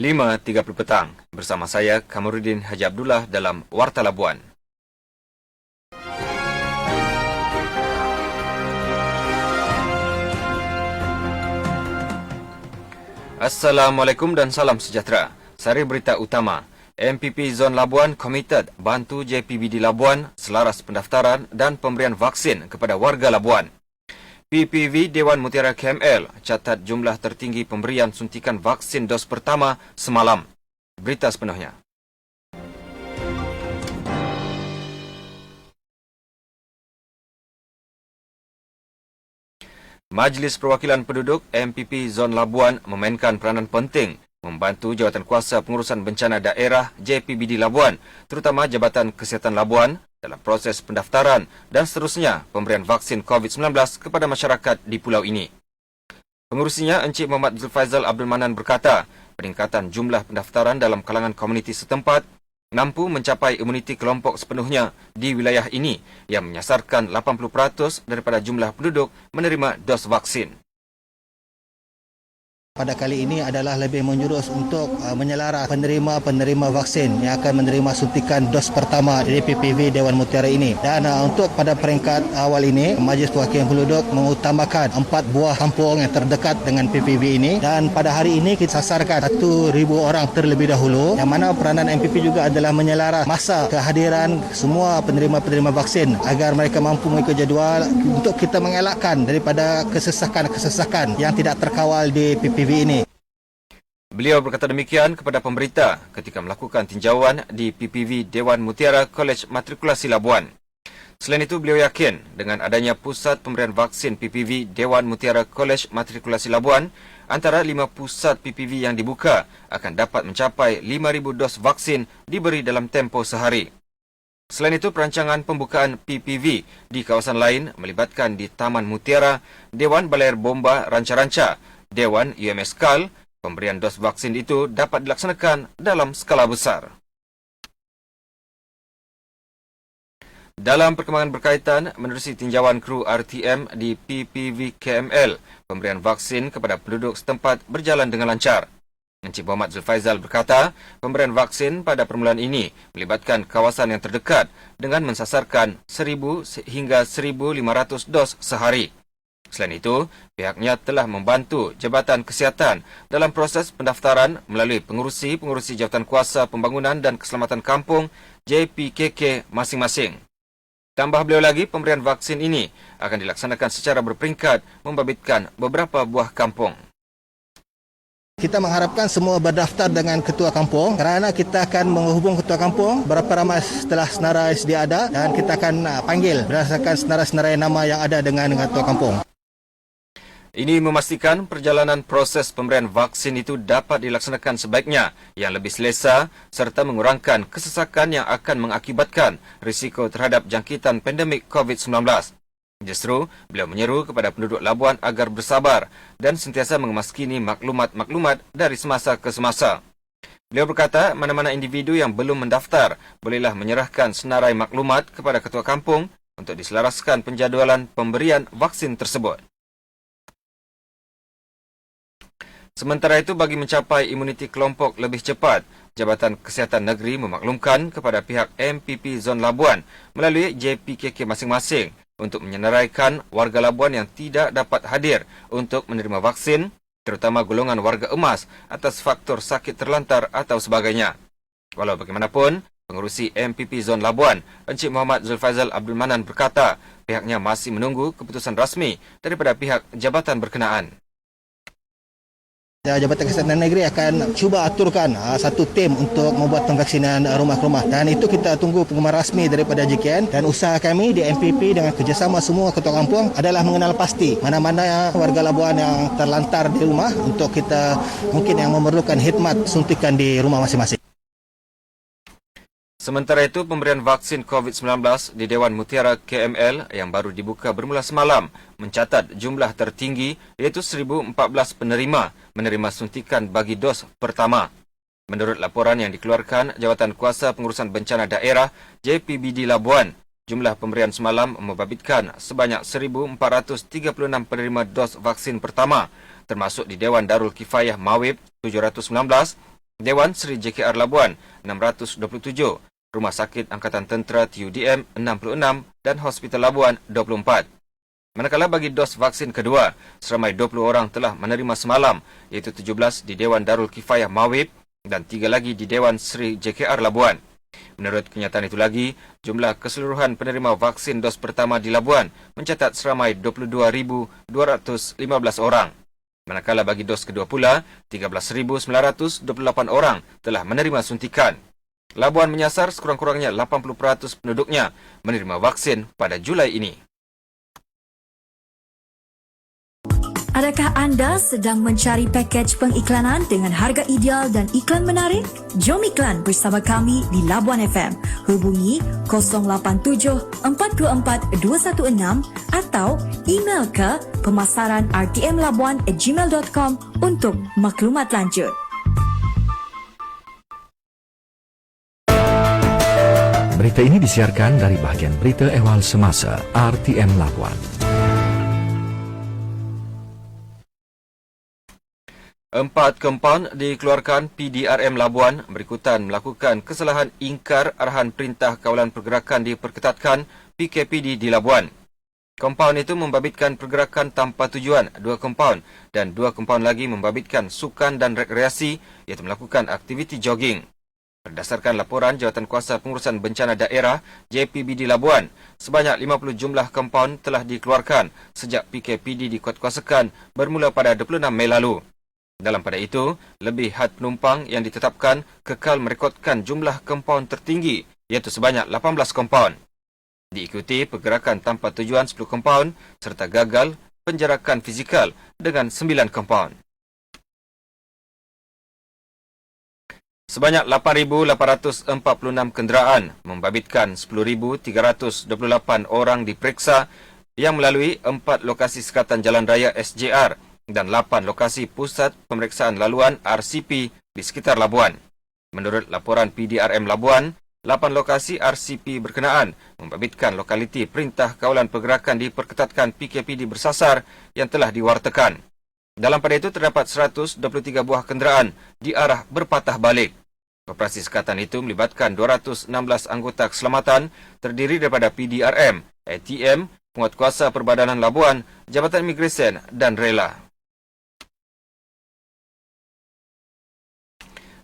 5.30 petang. Bersama saya, Kamarudin Haji Abdullah dalam Warta Labuan. Assalamualaikum dan salam sejahtera. Sari berita utama. MPP Zon Labuan komited bantu JPBD Labuan selaras pendaftaran dan pemberian vaksin kepada warga Labuan. PPV Dewan Mutiara KML catat jumlah tertinggi pemberian suntikan vaksin dos pertama semalam. Berita sepenuhnya. Majlis Perwakilan Penduduk MPP Zon Labuan memainkan peranan penting membantu Jawatankuasa Pengurusan Bencana Daerah JPBD Labuan, terutama Jabatan Kesihatan Labuan dalam proses pendaftaran dan seterusnya pemberian vaksin COVID-19 kepada masyarakat di pulau ini. Pengurusinya Encik Muhammad Zulfaizal Abdul Manan berkata, peningkatan jumlah pendaftaran dalam kalangan komuniti setempat mampu mencapai imuniti kelompok sepenuhnya di wilayah ini yang menyasarkan 80% daripada jumlah penduduk menerima dos vaksin. Pada kali ini adalah lebih menjurus untuk menyelaras penerima vaksin yang akan menerima suntikan dos pertama dari PPV Dewan Mutiara ini. Dan untuk pada peringkat awal ini, Majlis Perwakilan Penduduk mengutamakan 4 buah kampung yang terdekat dengan PPV ini. Dan pada hari ini kita sasarkan 1,000 orang terlebih dahulu, yang mana peranan MPP juga adalah menyelaras masa kehadiran semua penerima vaksin agar mereka mampu mengikut jadual untuk kita mengelakkan daripada kesesakan yang tidak terkawal di PPV ini. Beliau berkata demikian kepada pemberita ketika melakukan tinjauan di PPV Dewan Mutiara Kolej Matrikulasi Labuan. Selain itu, beliau yakin dengan adanya pusat pemberian vaksin PPV Dewan Mutiara Kolej Matrikulasi Labuan, antara 5 pusat PPV yang dibuka akan dapat mencapai 5,000 dos vaksin diberi dalam tempoh sehari. Selain itu, perancangan pembukaan PPV di kawasan lain melibatkan di Taman Mutiara, Dewan Balai Bomba Ranca-Ranca, Dewan UMS KAL. Pemberian dos vaksin itu dapat dilaksanakan dalam skala besar. Dalam perkembangan berkaitan menerusi tinjauan kru RTM di PPV KML, pemberian vaksin kepada penduduk setempat berjalan dengan lancar. Encik Muhammad Zulfaizal berkata, pemberian vaksin pada permulaan ini melibatkan kawasan yang terdekat dengan mensasarkan 1,000 hingga 1,500 dos sehari. Selain itu, pihaknya telah membantu Jabatan Kesihatan dalam proses pendaftaran melalui pengurusi Jawatankuasa Pembangunan dan Keselamatan Kampung JPKK masing-masing. Tambah beliau lagi, pemberian vaksin ini akan dilaksanakan secara berperingkat membabitkan beberapa buah kampung. Kita mengharapkan semua berdaftar dengan ketua kampung kerana kita akan menghubung ketua kampung berapa ramai setelah senarai sedia ada dan kita akan panggil berdasarkan senarai-senarai nama yang ada dengan ketua kampung. Ini memastikan perjalanan proses pemberian vaksin itu dapat dilaksanakan sebaiknya yang lebih selesa serta mengurangkan kesesakan yang akan mengakibatkan risiko terhadap jangkitan pandemik COVID-19. Justru, beliau menyeru kepada penduduk Labuan agar bersabar dan sentiasa mengemaskini maklumat-maklumat dari semasa ke semasa. Beliau berkata, mana-mana individu yang belum mendaftar bolehlah menyerahkan senarai maklumat kepada ketua kampung untuk diselaraskan penjadualan pemberian vaksin tersebut. Sementara itu, bagi mencapai imuniti kelompok lebih cepat, Jabatan Kesihatan Negeri memaklumkan kepada pihak MPP Zon Labuan melalui JPKK masing-masing untuk menyenaraikan warga Labuan yang tidak dapat hadir untuk menerima vaksin, terutama golongan warga emas atas faktor sakit terlantar atau sebagainya. Walau bagaimanapun, pengurusi MPP Zon Labuan, Encik Muhammad Zulfaizal Abdul Manan berkata, pihaknya masih menunggu keputusan rasmi daripada pihak jabatan berkenaan. Jabatan Kesihatan Negeri akan cuba aturkan satu tim untuk membuat pemvaksinan rumah ke rumah, dan itu kita tunggu pengumuman rasmi daripada JKN. Dan usaha kami di MPP dengan kerjasama semua ketua kampung adalah mengenal pasti mana-mana warga Labuan yang terlantar di rumah untuk kita mungkin yang memerlukan khidmat suntikan di rumah masing-masing. Sementara itu, pemberian vaksin COVID-19 di Dewan Mutiara KML yang baru dibuka bermula semalam mencatat jumlah tertinggi iaitu 1,014 penerima menerima suntikan bagi dos pertama. Menurut laporan yang dikeluarkan Jawatankuasa Pengurusan Bencana Daerah JPBD Labuan, jumlah pemberian semalam membabitkan sebanyak 1,436 penerima dos vaksin pertama, termasuk di Dewan Darul Kifayah Mawib 719, Dewan Seri JKR Labuan 627, Rumah Sakit Angkatan Tentera TUDM 66 dan Hospital Labuan 24. Manakala bagi dos vaksin kedua, seramai 20 orang telah menerima semalam, iaitu 17 di Dewan Darul Kifayah Mawib dan 3 lagi di Dewan Seri JKR Labuan. Menurut kenyataan itu lagi, jumlah keseluruhan penerima vaksin dos pertama di Labuan mencatat seramai 22,215 orang. Manakala bagi dos kedua pula, 13,928 orang telah menerima suntikan. Labuan menyasar sekurang-kurangnya 80% penduduknya menerima vaksin pada Julai ini. Adakah anda sedang mencari pakej pengiklanan dengan harga ideal dan iklan menarik? Jom iklan bersama kami di Labuan FM. Hubungi 087-424-216 atau email ke pemasaran@rtmlabuan@gmail.com untuk maklumat lanjut. Berita ini disiarkan dari bahagian berita ehwal semasa RTM Labuan. 4 kompaun dikeluarkan PDRM Labuan berikutan melakukan kesalahan ingkar arahan Perintah Kawalan Pergerakan diperketatkan PKPD di Labuan. Kompaun itu membabitkan pergerakan tanpa tujuan 2 kompaun dan 2 kompaun lagi membabitkan sukan dan rekreasi iaitu melakukan aktiviti jogging. Berdasarkan laporan Jawatan Kuasa Pengurusan Bencana Daerah JPBD Labuan, sebanyak 50 jumlah kompaun telah dikeluarkan sejak PKPD dikuatkuasakan bermula pada 26 Mei lalu. Dalam pada itu, lebih had penumpang yang ditetapkan kekal merekodkan jumlah kompaun tertinggi iaitu sebanyak 18 kompaun. Diikuti pergerakan tanpa tujuan 10 kompaun serta gagal penjarakan fizikal dengan 9 kompaun. Sebanyak 8,846 kenderaan membabitkan 10,328 orang diperiksa yang melalui 4 lokasi sekatan jalan raya SJR dan 8 lokasi pusat pemeriksaan laluan RCP di sekitar Labuan. Menurut laporan PDRM Labuan, 8 lokasi RCP berkenaan membabitkan lokaliti Perintah Kawalan Pergerakan diperketatkan PKPD bersasar yang telah diwartakan. Dalam pada itu terdapat 123 buah kenderaan di arah berpatah balik. Operasi sekatan itu melibatkan 216 anggota keselamatan terdiri daripada PDRM, ATM, Penguatkuasa Perbadanan Labuan, Jabatan Imigresen dan Rela.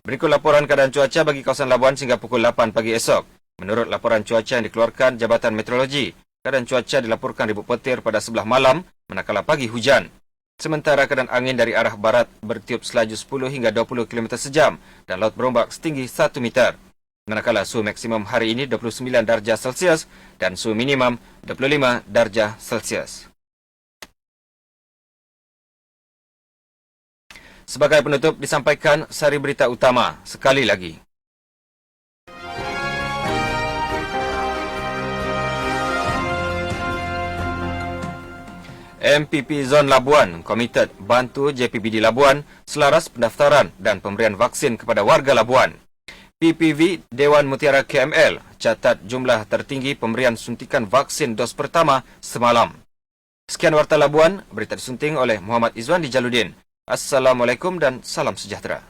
Berikut laporan keadaan cuaca bagi kawasan Labuan sehingga pukul 8 pagi esok. Menurut laporan cuaca yang dikeluarkan Jabatan Meteorologi, keadaan cuaca dilaporkan ribut petir pada sebelah malam, manakala pagi hujan. Sementara keadaan angin dari arah barat bertiup selaju 10 hingga 20 km sejam dan laut berombak setinggi 1 meter. Manakala suhu maksimum hari ini 29 darjah Celsius dan suhu minimum 25 darjah Celsius. Sebagai penutup disampaikan sari berita utama sekali lagi. MPP Zon Labuan komited bantu JPBD Labuan selaras pendaftaran dan pemberian vaksin kepada warga Labuan. PPV Dewan Mutiara KML catat jumlah tertinggi pemberian suntikan vaksin dos pertama semalam. Sekian Warta Labuan, berita disunting oleh Muhammad Izwan di Jaludin. Assalamualaikum dan salam sejahtera.